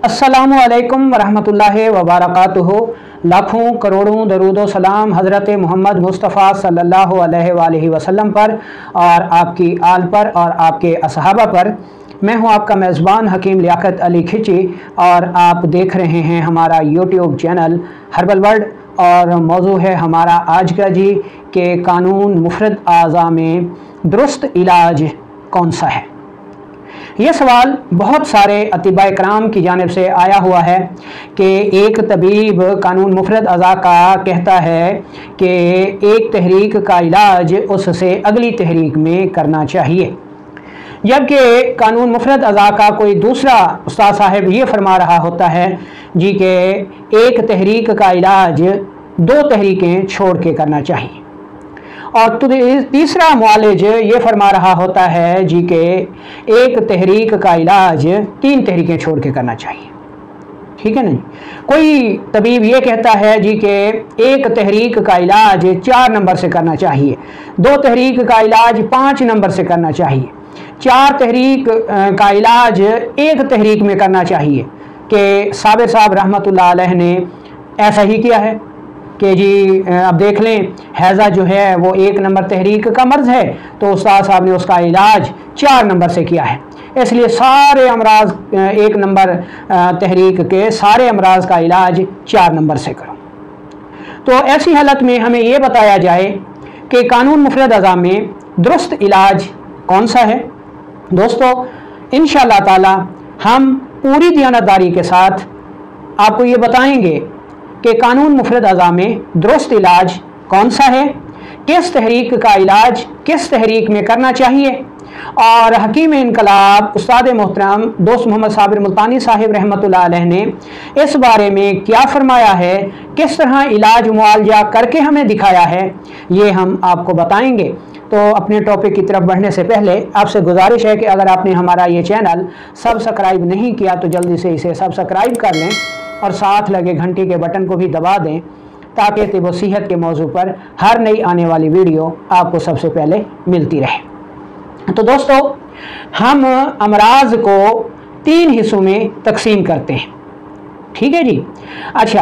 अस्सलामुअलैकुम वरहमतुल्लाहि वबरकातुहू। लाखों करोड़ों दरूदो सलाम हज़रत मोहम्मद मुस्तफ़ा सल्लल्लाहु अलैहि वसल्लम पर और आपकी आल पर और आपके असहाबा पर। मैं हूं आपका मेज़बान हकीम लियाकत अली खिची और आप देख रहे हैं हमारा यूट्यूब चैनल हर्बल वर्ल्ड। और मौजू है हमारा आज का जी कि कानून मुफरद आज़ा में दुरुस्त इलाज कौन सा है। ये सवाल बहुत सारे अतिबा कराम की जानिब से आया हुआ है कि एक तबीब कानून मुफरद अज़ा का कहता है कि एक तहरीक का इलाज उससे अगली तहरीक में करना चाहिए, जबकि कानून मुफरद अज़ा का कोई दूसरा उस्ताद साहब ये फरमा रहा होता है जी कि एक तहरीक का इलाज दो तहरीकें छोड़ के करना चाहिए। और तीसरा मुआलिज ये फरमा रहा होता है जी कि एक तहरीक का इलाज तीन तहरीकें छोड़ के करना चाहिए। ठीक है ना जी। कोई तबीब ये कहता है जी कि एक तहरीक का इलाज 4 नंबर से करना चाहिए, दो तहरीक का इलाज 5 नंबर से करना चाहिए, 4 तहरीक का इलाज एक तहरीक में करना चाहिए। कि साबिर साहब रहमतुल्लाह अलैह ने ऐसा ही किया है कि जी अब देख लें हैज़ा जो है वो 1 नंबर तहरीक का मर्ज़ है, तो उस्ताद साहब ने उसका इलाज 4 नंबर से किया है। इसलिए सारे अमराज 1 नंबर तहरीक के सारे अमराज का इलाज 4 नंबर से करो। तो ऐसी हालत में हमें ये बताया जाए कि कानून मुफरद अज़ा में दुरुस्त इलाज कौन सा है। दोस्तों इंशाअल्लाह ताला हम पूरी दियानतदारी के साथ आपको ये बताएंगे कि कानून मुफरद अज़ा में दुरुस्त इलाज कौन सा है, किस तहरीक का इलाज किस तहरीक में करना चाहिए। और हकीम इनकलाब उस्ताद मोहतरम दोस्त मोहम्मद साबिर मुल्तानी साहिब रहमतुल्लाह अलैह ने इस बारे में क्या फरमाया है, किस तरह इलाज मुआलजा करके हमें दिखाया है, ये हम आपको बताएंगे। तो अपने टॉपिक की तरफ बढ़ने से पहले आपसे गुजारिश है कि अगर आपने हमारा ये चैनल सब्सक्राइब नहीं किया तो जल्दी से इसे सब्सक्राइब कर लें और साथ लगे घंटी के बटन को भी दबा दें ताकि तिब व सेहत के मौजू पर हर नई आने वाली वीडियो आपको सबसे पहले मिलती रहे। तो दोस्तों हम अमराज को 3 हिस्सों में तकसीम करते हैं। ठीक है जी। अच्छा,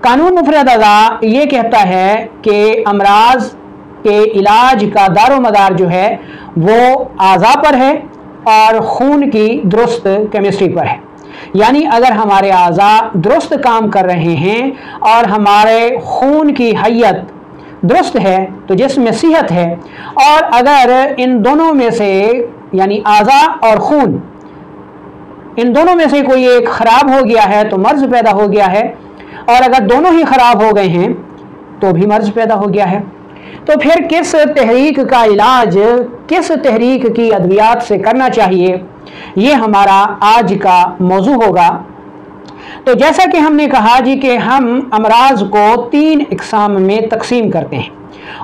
कानून मुफरद अज़ा ये कहता है कि अमराज के इलाज का दारो मदार जो है वो आज़ा पर है और खून की दुरुस्त केमिस्ट्री पर है। यानी अगर हमारे आज़ा दुरुस्त काम कर रहे हैं और हमारे खून की हैयत दुरुस्त है तो जिस्म में सेहत है, और अगर इन दोनों में से यानी आज़ा और खून इन दोनों में से कोई एक ख़राब हो गया है तो मर्ज़ पैदा हो गया है, और अगर दोनों ही ख़राब हो गए हैं तो भी मर्ज़ पैदा हो गया है। तो फिर किस तहरीक का इलाज किस तहरीक की अद्वियात से करना चाहिए, ये हमारा आज का मौजू होगा। तो जैसा कि हमने कहा जी कि हम अमराज को 3 इकसाम में तकसीम करते हैं,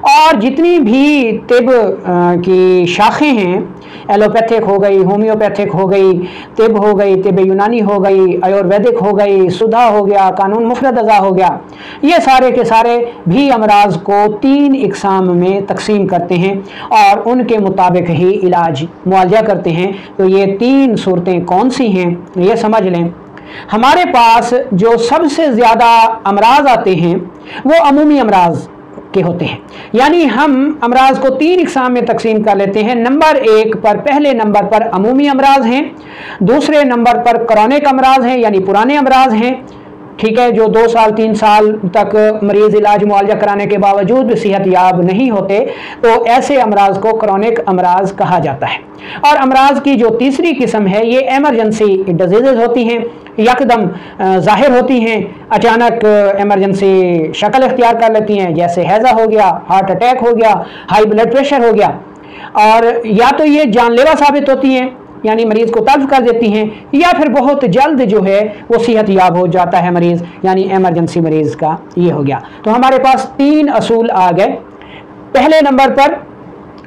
और जितनी भी तिब की शाखें हैं, एलोपैथिक हो गई, होम्योपैथिक हो गई, तिब हो गई, तिब यूनानी हो गई, आयुर्वेदिक हो गई, सुधा हो गया, कानून मुफरद अज़ा हो गया, ये सारे के सारे भी अमराज को 3 इकसाम में तकसीम करते हैं और उनके मुताबिक ही इलाज मुआलजा करते हैं। तो ये 3 सूरतें कौन सी हैं ये समझ लें। हमारे पास जो सबसे ज़्यादा अमराज आते हैं वो अमूमी अमराज के होते हैं, यानी हम अमराज को 3 इकसाम में तकसीम कर लेते हैं। नंबर 1 पर, पहले नंबर पर अमूमी अमराज हैं, दूसरे नंबर पर क्रॉनिक अमराज हैं यानी पुराने अमराज हैं। ठीक है, जो 2 साल 3 साल तक मरीज़ इलाज मुआलजा कराने के बावजूद सेहत याब नहीं होते, तो ऐसे अमराज को क्रॉनिक अमराज कहा जाता है। और अमराज की जो तीसरी किस्म है ये एमरजेंसी डिजीज़ होती हैं, यकदम ज़ाहिर होती हैं, अचानक एमरजेंसी शक्ल इख्तियार कर लेती हैं, जैसे हैज़ा हो गया, हार्ट अटैक हो गया, हाई ब्लड प्रेशर हो गया, और या तो ये जानलेवा साबित होती हैं यानी मरीज़ को तल्फ कर देती हैं, या फिर बहुत जल्द जो है वो सेहत याब हो जाता है मरीज़, यानी एमरजेंसी मरीज़ का ये हो गया। तो हमारे पास 3 असूल आ गए। पहले नंबर पर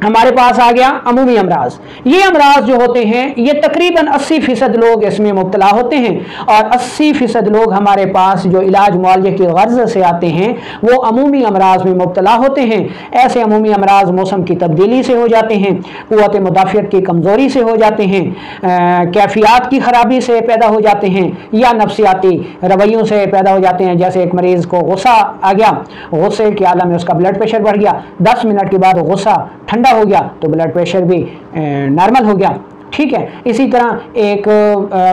हमारे पास आ गया अमूमी अमराज। ये अमराज जो होते हैं ये तकरीबन 80% लोग इसमें मुब्तला होते हैं, और 80% लोग हमारे पास जो इलाज मुआलजे की गर्ज से आते हैं वो अमूमी अमराज में मुब्तला होते हैं। ऐसे अमूमी अमराज मौसम की तब्दीली से हो जाते हैं, क़ुव्वत मुदाफ़ियत की कमज़ोरी से हो जाते हैं, कैफियत की ख़राबी से पैदा हो जाते हैं, या नफ्सियाती रवैयों से पैदा हो जाते हैं। जैसे एक मरीज़ को गुस्सा आ गया, गुस्से के आलम में उसका ब्लड प्रेशर बढ़ गया, 10 मिनट के बाद गुस्सा ठंडा हो गया तो ब्लड प्रेशर भी नॉर्मल हो गया। ठीक है, इसी तरह एक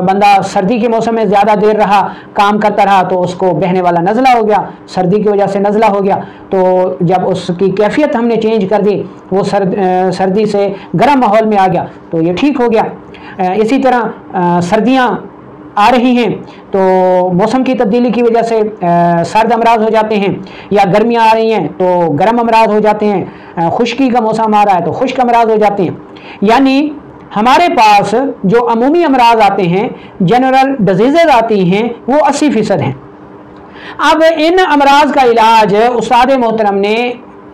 बंदा सर्दी के मौसम में ज़्यादा देर रहा, काम करता रहा, तो उसको बहने वाला नज़ला हो गया, सर्दी की वजह से नज़ला हो गया। तो जब उसकी कैफियत हमने चेंज कर दी, वो सर्दी से गर्म माहौल में आ गया तो ये ठीक हो गया। इसी तरह सर्दियाँ आ रही हैं तो मौसम की तब्दीली की वजह से सर्द अमराज हो जाते हैं, या गर्मियाँ आ रही हैं तो गर्म अमराज हो जाते हैं, खुश्की का मौसम आ रहा है तो खुश्क अमराज हो जाते हैं। यानी हमारे पास जो अमूमी अमराज आते हैं, जनरल डिजीज़ आती हैं, वो 80% हैं। अब इन अमराज का इलाज उस्ताद मोहतरम ने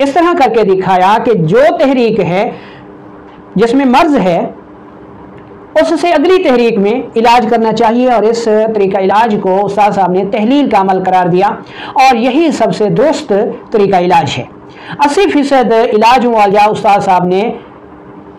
इस तरह करके दिखाया कि जो तहरीक है जिसमें मर्ज है उससे अगली तहरीक में इलाज करना चाहिए, और इस तरीका इलाज को उस्ताद साहब ने तहलील का अमल करार दिया, और यही सबसे दुरुस्त तरीका इलाज है। 80% इलाज मुआवजा उस्ताद साहब ने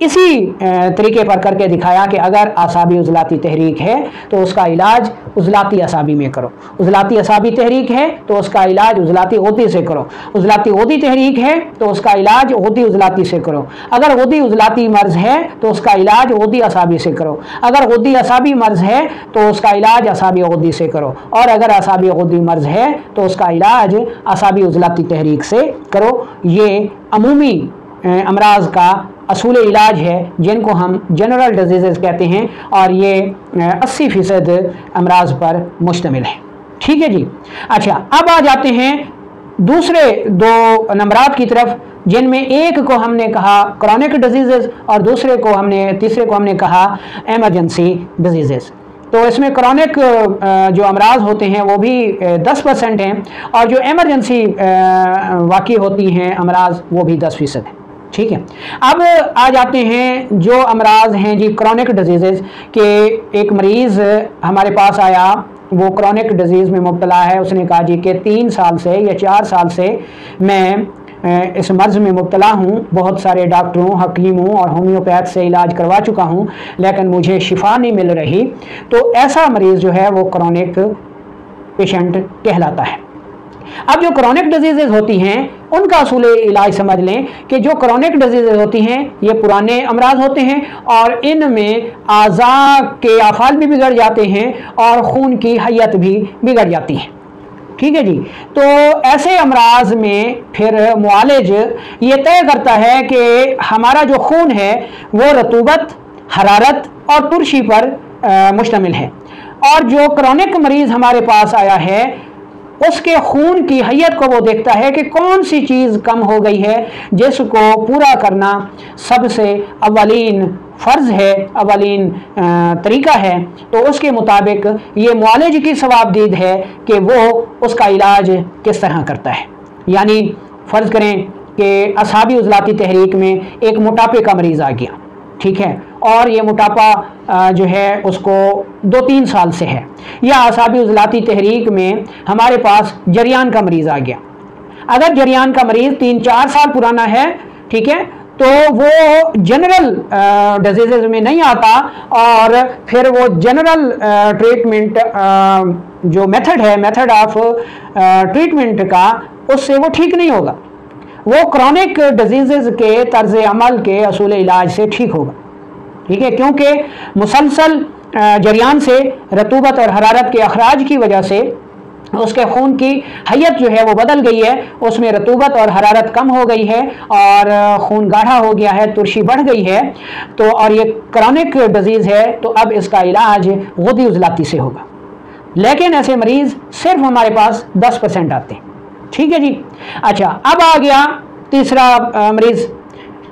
इसी तरीके पर करके दिखाया कि अगर आसाबी उज़लाती तहरीक है तो उसका इलाज उज़लाती असाबी में करो, उज़लाती असाबी तहरीक है तो उसका इलाज उज़लाती ओदी से करो, उज़लाती ओदी तहरीक है तो उसका इलाज ओदी उज़लाती से करो, अगर ओदी उज़लाती मर्ज़ है तो उसका इलाज ओदी असाबी से करो, अगर ओदी असाबी मर्ज़ है तो उसका इलाज असाबी ओदी से करो, और अगर असाबी ओदी मर्ज़ है तो उसका इलाज असाबी उज़लाती तहरीक से करो। ये अमूमी अमराज का असूल इलाज है जिनको हम जनरल डिजीज़ कहते हैं, और ये 80% अमराज पर मुश्तमिल है। ठीक है जी। अच्छा, अब आ जाते हैं दूसरे दो नंबरात की तरफ, जिनमें एक को हमने कहा क्रॉनिक डिजीज़ और तीसरे को हमने कहा एमरजेंसी डिजीज़। तो इसमें क्रॉनिक जो अमराज होते हैं वो भी 10% हैं, और जो एमरजेंसी वाक़ई होती हैं अमराज वो भी 10% हैं। ठीक है, अब आ जाते हैं जो अमराज हैं जी क्रॉनिक डिजीज़ के। एक मरीज़ हमारे पास आया, वो क्रॉनिक डिजीज़ में मुब्तला है। उसने कहा जी कि 3 साल से या 4 साल से मैं इस मर्ज़ में मुब्तला हूँ, बहुत सारे डॉक्टरों, हकीमों और होम्योपैथ से इलाज करवा चुका हूँ, लेकिन मुझे शिफा नहीं मिल रही। तो ऐसा मरीज़ जो है वो क्रॉनिक पेशेंट कहलाता है। अब जो क्रॉनिक डिजीज़ होती हैं उनका असूल इलाज समझ लें कि जो क्रॉनिक डिजीज़ होती हैं ये पुराने अमराज होते हैं, और इनमें आज़ा के आफाल भी बिगड़ जाते हैं और खून की हैयत भी बिगड़ जाती है। ठीक है जी। तो ऐसे अमराज में फिर मुआलिज ये तय करता है कि हमारा जो खून है वो रतूबत, हरारत और तुरशी पर मुश्तमिल है, और जो क्रॉनिक मरीज़ हमारे पास आया है उसके खून की हैयत को वो देखता है कि कौन सी चीज़ कम हो गई है, जिसको पूरा करना सबसे अवलीन फ़र्ज़ है, अवलीन तरीका है। तो उसके मुताबिक ये मुआलिज की सवाबदीद है कि वो उसका इलाज किस तरह करता है। यानी फ़र्ज़ करें कि असाबी उज़लाती तहरीक में एक मोटापे का मरीज़ आ गया, ठीक है, और ये मोटापा जो है उसको 2-3 साल से है, या असाबी उज़लाती तहरीक में हमारे पास जरियान का मरीज़ आ गया। अगर जरियान का मरीज़ 3-4 साल पुराना है, ठीक है, तो वो जनरल डिजीज़ में नहीं आता, और फिर वो जनरल ट्रीटमेंट जो मेथड ऑफ ट्रीटमेंट का, उससे वो ठीक नहीं होगा, वो क्रॉनिक डिजीज़ के तर्ज़ अमल के असूल इलाज से ठीक होगा। ठीक है, क्योंकि मुसलसल जरियान से रतूबत और हरारत के अखराज की वजह से उसके खून की हैयत जो है वो बदल गई है, उसमें रतूबत और हरारत कम हो गई है और खून गाढ़ा हो गया है, तुरशी बढ़ गई है। तो और ये क्रॉनिक डिजीज़ है, तो अब इसका इलाज गुदी उज़लाती से होगा। लेकिन ऐसे मरीज़ सिर्फ हमारे पास 10% आते हैं। ठीक है जी। अच्छा, अब आ गया तीसरा मरीज़।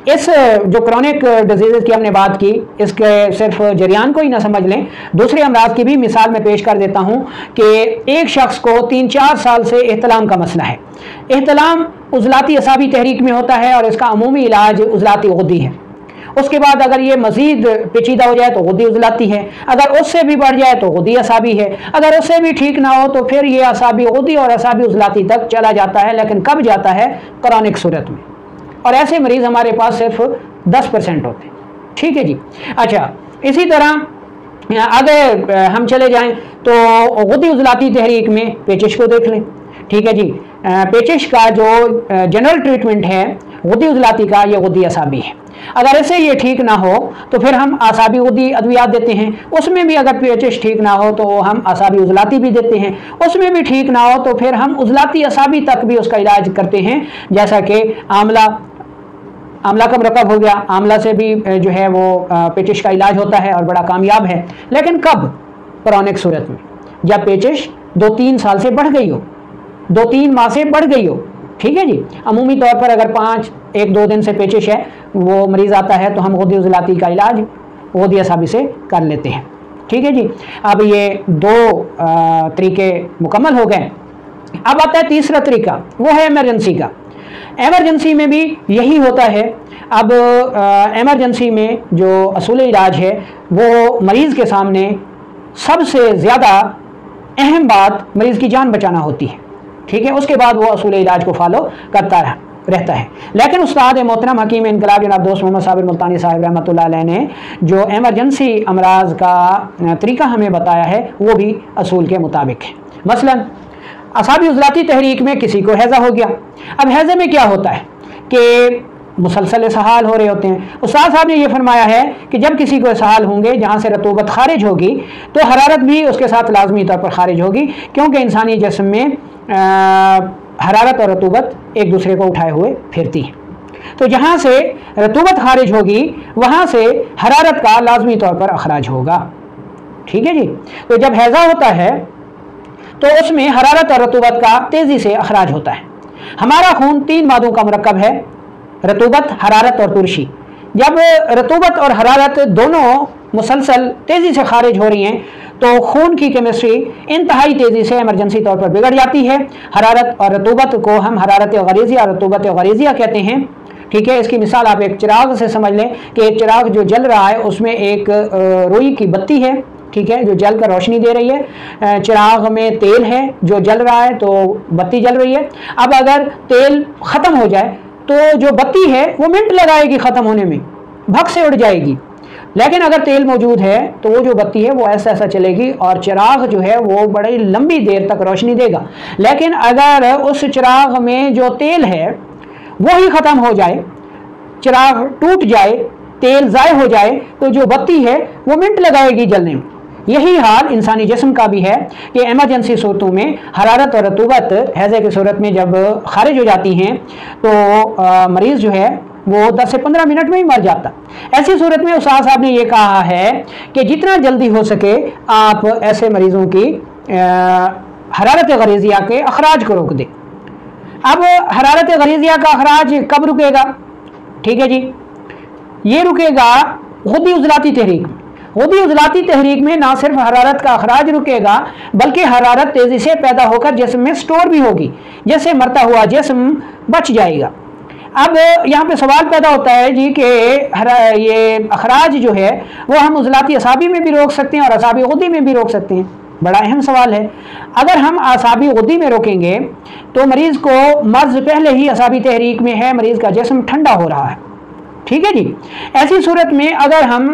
इस जो क्रॉनिक डिजीज़ की हमने बात की, इसके सिर्फ जरियान को ही ना समझ लें, दूसरे अमराज की भी मिसाल में पेश कर देता हूँ कि एक शख्स को 3-4 साल से एहतलाम का मसला है। एहतलाम उजलाती असाबी तहरीक में होता है और इसका अमूमी इलाज उजलाती गुद्दी है। उसके बाद अगर ये मज़ीद पेचीदा हो जाए तो गुद्दी उजलाती है, अगर उससे भी बढ़ जाए तो गुद्दी असाबी है, अगर उससे भी ठीक ना हो तो फिर ये असाबी गुद्दी और असाबी उजलाती तक चला जाता है, लेकिन कब जाता है? क्रॉनिक सूरत में। और ऐसे मरीज़ हमारे पास सिर्फ 10% होते हैं। ठीक है जी। अच्छा, इसी तरह आगे हम चले जाएं तो गुद्दी उजलाती तहरीक में पेचिश को देख लें। ठीक है जी। पेचिश का जो जनरल ट्रीटमेंट है गुद्दी उजलाती का, ये गुद्दी असाबी है। अगर इससे ये ठीक ना हो तो फिर हम असाबी गुद्दी अद्वियात देते हैं। उसमें भी अगर पेचिश ठीक ना हो तो हम असाबी उजलाती भी देते हैं। उसमें भी ठीक ना हो तो फिर हम उजलाती असाबी तक भी उसका इलाज करते हैं, जैसा कि आंवला का मरकब हो गया। आंवला से भी जो है वो पेचिश का इलाज होता है और बड़ा कामयाब है। लेकिन कब? क्रॉनिक सूरत में, जब पेचिश 2-3 साल से बढ़ गई हो, 2-3 माह से बढ़ गई हो। ठीक है जी। अमूमी तौर पर अगर 1-2 दिन से पेचिश है, वो मरीज़ आता है तो हम गुद्दी उजलाती का इलाज गुद्दी असाबी से कर लेते हैं। ठीक है जी। अब ये 2 तरीके मुकम्मल हो गए। अब आता है तीसरा तरीका, वो है एमरजेंसी का। एमरजेंसी में भी यही होता है। अब एमरजेंसी में जो असूल इलाज है वो मरीज़ के सामने सबसे ज़्यादा अहम बात मरीज़ की जान बचाना होती है। ठीक है। उसके बाद वो असूल इलाज को फॉलो करता रहता है। लेकिन उस्ताद मोहतरम हकीम इनकलाब जनाब दोस्त मोहम्मद साबिर मुल्तानी साहब रहमतुल्लाह अलैह ने जो एमरजेंसी अमराज का तरीका हमें बताया है वो भी असूल के मुताबिक है। मसलन असाबी उजलाती तहरीक में किसी को हैज़ा हो गया। अब हैज़े में क्या होता है कि मुसलसल इसहाल हो रहे होते हैं। उस्ताद साहब ने यह फरमाया है कि जब किसी को इसहाल होंगे जहाँ से रतूबत खारिज होगी तो हरारत भी उसके साथ लाजमी तौर पर खारिज होगी, क्योंकि इंसानी जिस्म में हरारत और रतूबत एक दूसरे को उठाए हुए फिरती है। तो जहाँ से रतूबत खारिज होगी वहाँ से हरारत का लाजमी तौर पर अखराज होगा। ठीक है जी। तो जब हैज़ा होता है तो उसमें हरारत और रतूबत का तेज़ी से अखराज होता है। हमारा खून 3 मादों का मरकब है, रतूबत, हरारत और तुरशी। जब रतूबत और हरारत दोनों मुसलसल तेज़ी से खारिज हो रही हैं तो खून की केमिस्ट्री इंतहाई तेज़ी से इमरजेंसी तौर पर बिगड़ जाती है। हरारत और रतूबत को हम हरारत गरीज़िया, रतूबत गरीज़िया कहते हैं। ठीक है। इसकी मिसाल आप एक चिराग से समझ लें कि एक चिराग जो जल रहा है उसमें एक रुई की बत्ती है, ठीक है, जो जल कर रोशनी दे रही है। चिराग में तेल है जो जल रहा है तो बत्ती जल रही है। अब अगर तेल ख़त्म हो जाए तो जो बत्ती है वो मिनट लगाएगी ख़त्म होने में, भग से उड़ जाएगी। लेकिन अगर तेल मौजूद है तो वो जो बत्ती है वो ऐसा चलेगी और चिराग जो है वो बड़ी लंबी देर तक रोशनी देगा। लेकिन अगर उस चिराग में जो तेल है वो ही ख़त्म हो जाए, चिराग टूट जाए, तेल ज़ाय हो जाए तो जो बत्ती है वो मिनट लगाएगी जलने में। यही हाल इंसानी जिस्म का भी है कि एमरजेंसी सूरतों में हरारत और रतूबत हैज़े की सूरत में जब खारिज हो जाती हैं तो मरीज़ जो है वो 10 से 15 मिनट में ही मर जाता। ऐसी सूरत में उस्ताद साहब ने ये कहा है कि जितना जल्दी हो सके आप ऐसे मरीज़ों की हरारत गरीज़िया के अखराज को रोक दें। अब हरारत गरीज़िया का अखराज कब रुकेगा? ठीक है जी। ये रुकेगा गुद्दी उजलाती तहरीक में। गुद्दी उजलाती तहरीक में ना सिर्फ हरारत का अखराज रुकेगा बल्कि हरारत तेज़ी से पैदा होकर जिस्म में स्टोर भी होगी, जैसे मरता हुआ जिस्म बच जाएगा। अब यहाँ पे सवाल पैदा होता है जी कि ये अखराज जो है वो हम उजलाती असाबी में भी रोक सकते हैं और असाबी गुद्दी में भी रोक सकते हैं। बड़ा अहम सवाल है। अगर हम असाबी गुद्दी में रोकेंगे तो मरीज़ को मर्ज़ पहले ही असाबी तहरीक में है, मरीज़ का जिस्म ठंडा हो रहा है। ठीक है जी। ऐसी सूरत में अगर हम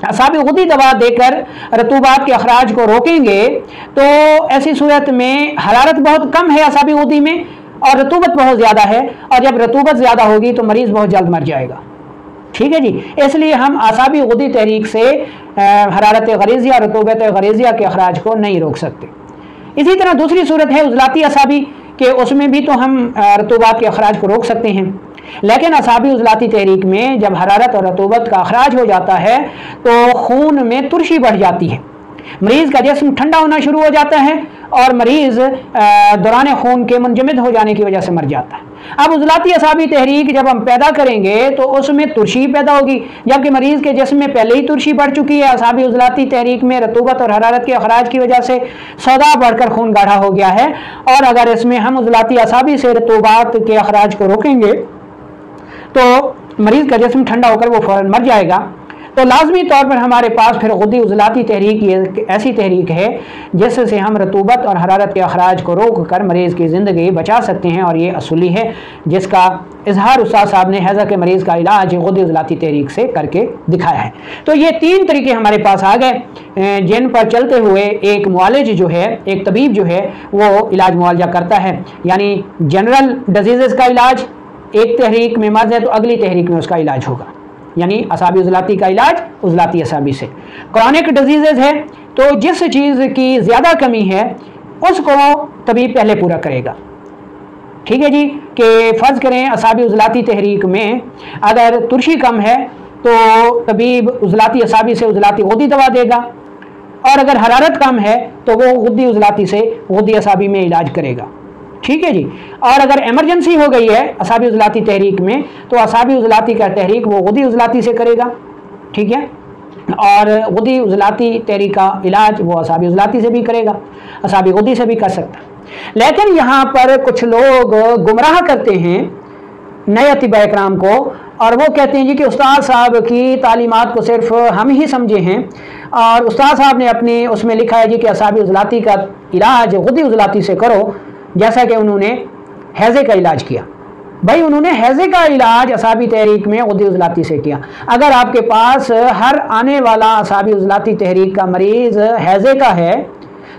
असाबी गुद्दी दवा देकर रतूबात के अखराज को रोकेंगे तो ऐसी सूरत में हरारत बहुत कम है असाबी गुद्दी में और रतूबत बहुत ज़्यादा है, और जब रतूबत ज़्यादा होगी तो मरीज़ बहुत जल्द मर जाएगा। ठीक है जी। इसलिए हम असाबी गुद्दी तहरीक से हरारत गरीज़िया, रतूबत गरीज़िया के अखराज को नहीं रोक सकते। इसी तरह दूसरी सूरत है उजलाती असाबी के, उसमें भी तो हम रतूबात के अखराज को रोक सकते हैं। लेकिन असाबी उजलाती तहरीक में जब हरारत और रतूबत का अखराज हो जाता है तो खून में तुरशी बढ़ जाती है, मरीज़ का जिस्म ठंडा होना शुरू हो जाता है और मरीज़ दौरान खून के मुंजमद हो जाने की वजह से मर जाता है। अब उज़लाती असाबी तहरीक जब हम पैदा करेंगे तो उसमें तुरशी पैदा होगी, जबकि मरीज़ के जिस्म में पहले ही तुरशी बढ़ चुकी है। असाबी उज़लाती तहरीक में रतूबत और हरारत के अखराज की वजह से सौदा बढ़कर खून गाढ़ा हो गया है, और अगर इसमें हम उज़लाती असाबी से रतूबात के अखराज को रोकेंगे तो मरीज़ का जिस्म ठंडा होकर वो फ़ौरन मर जाएगा। तो लाजमी तौर पर हमारे पास फिर खुदी उज़लाती तहरीक ये ऐसी तहरीक है जिससे हम रतूबत और हरारत के अखराज को रोक कर मरीज़ की ज़िंदगी बचा सकते हैं, और ये असूली है जिसका इजहार उस्ताद साहब ने हैज़ा के मरीज़ का इलाज खुदी उज़लाती तहरीक से करके दिखाया है। तो ये 3 तरीके हमारे पास आ गए जिन पर चलते हुए एक मुआलिज जो है, एक तबीब जो है वो इलाज मुआवजा करता है। यानी जनरल डिजीज़ का इलाज एक तहरीक में मर्ज है तो अगली तहरीक में उसका इलाज होगा, यानी असाबी उज़लाती का इलाज उज़लाती असाबी से। क्रॉनिक डिजीज़ है तो जिस चीज़ की ज़्यादा कमी है उसको तबीब पहले पूरा करेगा। ठीक है जी, कि फ़र्ज़ करें असाबी उज़लाती तहरीक में अगर तुरशी कम है तो तबीब उज़लाती असाबी से उज़लाती गुद्दी दवा देगा, और अगर हरारत कम है तो वो गुद्दी उज़लाती से गुद्दी असाबी में इलाज करेगा। ठीक है जी, और अगर इमरजेंसी हो गई है असाबी उज़लाती तहरीक में तो असाबी उज़लाती का तहरीक वो गुद्दी उज़लाती से करेगा। ठीक है, और गुद्दी उज़लाती तहरीक का इलाज वो असाबी उज़लाती से भी करेगा, असाबी गुद्दी से भी कर सकता है। लेकिन यहाँ पर कुछ लोग गुमराह करते हैं नए अतिबा इकराम को, और वो कहते हैं जी कि उस्ताद साहब की तालीमात को सिर्फ हम ही समझे हैं, और उस्ताद साहब ने अपनी उसमें लिखा है जी कि असाबी उज़लाती का इलाज गुद्दी उज़लाती से करो, जैसा कि उन्होंने हैज़े का इलाज किया। भाई उन्होंने हैज़े का इलाज असाबी तहरीक में गुद्दी उज़लाती से किया। अगर आपके पास हर आने वाला असाबी उज़लाती तहरीक का मरीज़ हैज़े का है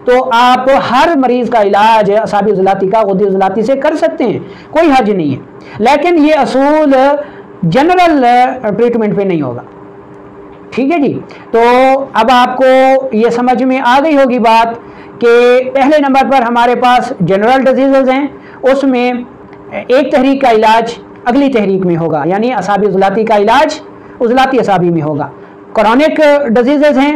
तो आप हर मरीज़ का इलाज असाबी उज़लाती का गुद्दी उज़लाती से कर सकते हैं, कोई हर्ज नहीं है। लेकिन ये असूल जनरल ट्रीटमेंट पे नहीं होगा। ठीक है जी, तो अब आपको ये समझ में आ गई होगी बात कि पहले नंबर पर हमारे पास जनरल डिजीज़ हैं, उसमें एक तहरीक का इलाज अगली तहरीक में होगा, यानी असाबी उज़लाती का इलाज उज़लाती असाबी में होगा। क्रॉनिक डिजीज़ हैं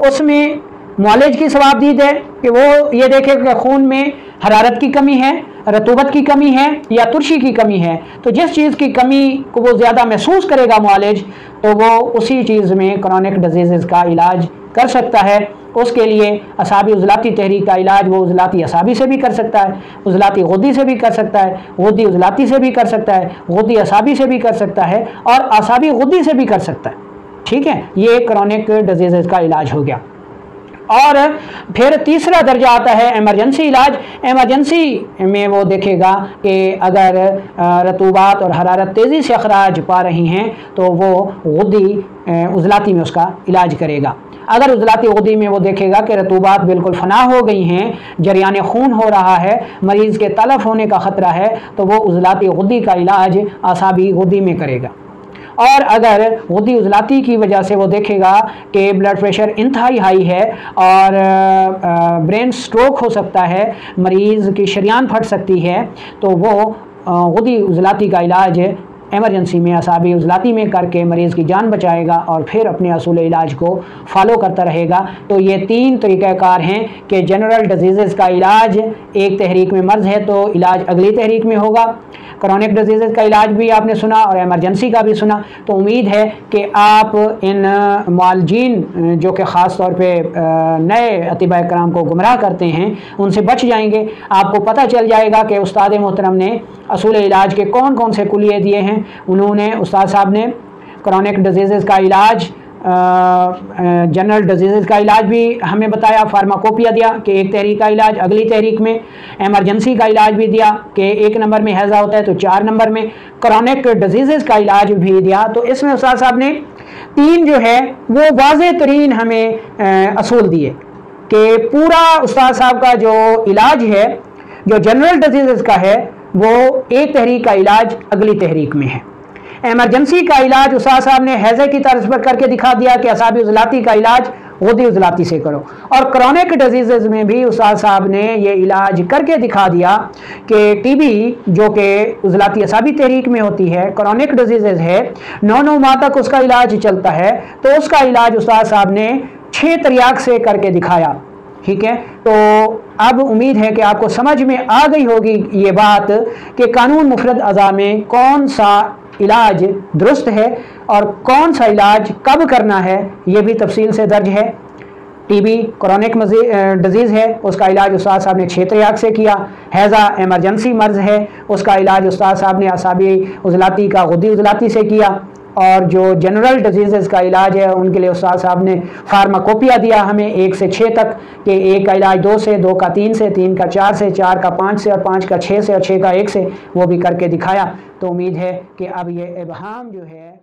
उसमें मुआलिज की सवाबदीद है कि वो ये देखे कि खून में हरारत की कमी है, रतूबत की कमी है या तुरशी की कमी है, तो जिस चीज़ की कमी को वो ज़्यादा महसूस करेगा मुआलिज तो वो उसी चीज़ में क्रॉनिक डिजीज़ का इलाज कर सकता है। उसके लिए असाबी उज़लाती तहरीक का इलाज वो उज़लाती असाबी से भी कर सकता है, उज़लाती गुद्दी से भी कर सकता है, गुद्दी उज़लाती से भी कर सकता है, गुद्दी असाबी से भी कर सकता है, और असाबी गुद्दी से भी कर सकता है। ठीक है, ये क्रॉनिक डिजीज़ का इलाज हो गया। और फिर तीसरा दर्जा आता है इमरजेंसी इलाज। इमरजेंसी में वो देखेगा कि अगर रतूबात और हरारत तेज़ी से अखराज पा रही हैं तो वो गुद्दी उज़लाती में उसका इलाज करेगा। अगर उज़लाती गुद्दी में वो देखेगा कि रतूबात बिल्कुल फना हो गई हैं, जरियान खून हो रहा है, मरीज़ के तलफ होने का ख़तरा है, तो वो उज़लाती गुद्दी का इलाज असाबी गुद्दी में करेगा। और अगर गुद्दी उज़लाती की वजह से वो देखेगा कि ब्लड प्रेशर इंतहाई हाई है और ब्रेन स्ट्रोक हो सकता है, मरीज़ की शरीयान फट सकती है, तो वो गुद्दी उज़लाती का इलाज एमरजेंसी में असाबी उज़लाती में करके मरीज़ की जान बचाएगा और फिर अपने असूल इलाज को फॉलो करता रहेगा। तो ये 3 तरीक़ाकार हैं कि जनरल डिजीज़ का इलाज एक तहरीक में मर्ज़ है तो इलाज अगली तहरीक में होगा, क्रॉनिक डिजीज़ का इलाज भी आपने सुना और एमरजेंसी का भी सुना। तो उम्मीद है कि आप इन मुआलजीन जो कि ख़ास तौर पे नए अतिबा इकराम को गुमराह करते हैं उनसे बच जाएंगे। आपको पता चल जाएगा कि उस्ताद मोहतरम ने असूल इलाज के कौन कौन से कुलिये दिए हैं। उन्होंने उस्ताद साहब ने क्रॉनिक डिजीज़ का इलाज, जनरल डिजीज़ का इलाज भी हमें बताया, फार्माकोपिया दिया कि एक तहरीक का इलाज अगली तहरीक में, एमरजेंसी का इलाज भी दिया कि 1 नंबर में हैज़ा होता है तो 4 नंबर में, क्रॉनिक डिजीज़ का इलाज भी दिया। तो इसमें उस्ताद साहब ने 3 जो है वो वाज़े तरीन हमें असूल दिए कि पूरा उस्ताद साहब का जो इलाज है जो जनरल डिजीज़ का है वो एक तहरीक का इलाज अगली तहरीक में है। एमरजेंसी का इलाज उस्ताद साहब ने हैज़े की तर्ज पर करके दिखा दिया कि असाबी उज़लाती का इलाज गुद्दी उज़लाती से करो, और क्रॉनिक डिजीज़ में भी उस्ताद साहब ने ये इलाज करके दिखा दिया कि टीबी जो कि उज़लाती असाबी तहरीक में होती है, क्रॉनिक डिजीज़ है, 9 माह तक उसका इलाज चलता है, तो उसका इलाज उस्ताद साहब ने 6 तरियाक से करके दिखाया। ठीक है, तो अब उम्मीद है कि आपको समझ में आ गई होगी ये बात कि कानून मुफरद अज़ा में कौन सा इलाज दुरुस्त है और कौन सा इलाज कब करना है, ये भी तफसील से दर्ज है। टीबी क्रोनिक डिजीज़ है, उसका इलाज उस्ताद साहब ने क्षेत्रीय आग से किया। हैज़ा एमरजेंसी मर्ज़ है, उसका इलाज उस्ताद साहब ने असाबी उजलाती का गुद्दी उजलाती से किया। और जो जनरल डिजीज़ का इलाज है उनके लिए उस्ताद साहब ने फार्माकोपिया दिया हमें 1 से 6 तक, कि 1 का इलाज 2 से, 2 का 3 से, 3 का 4 से, 4 का 5 से और 5 का 6 से और 6 का 1 से, वो भी करके दिखाया। तो उम्मीद है कि अब ये इबहाम जो है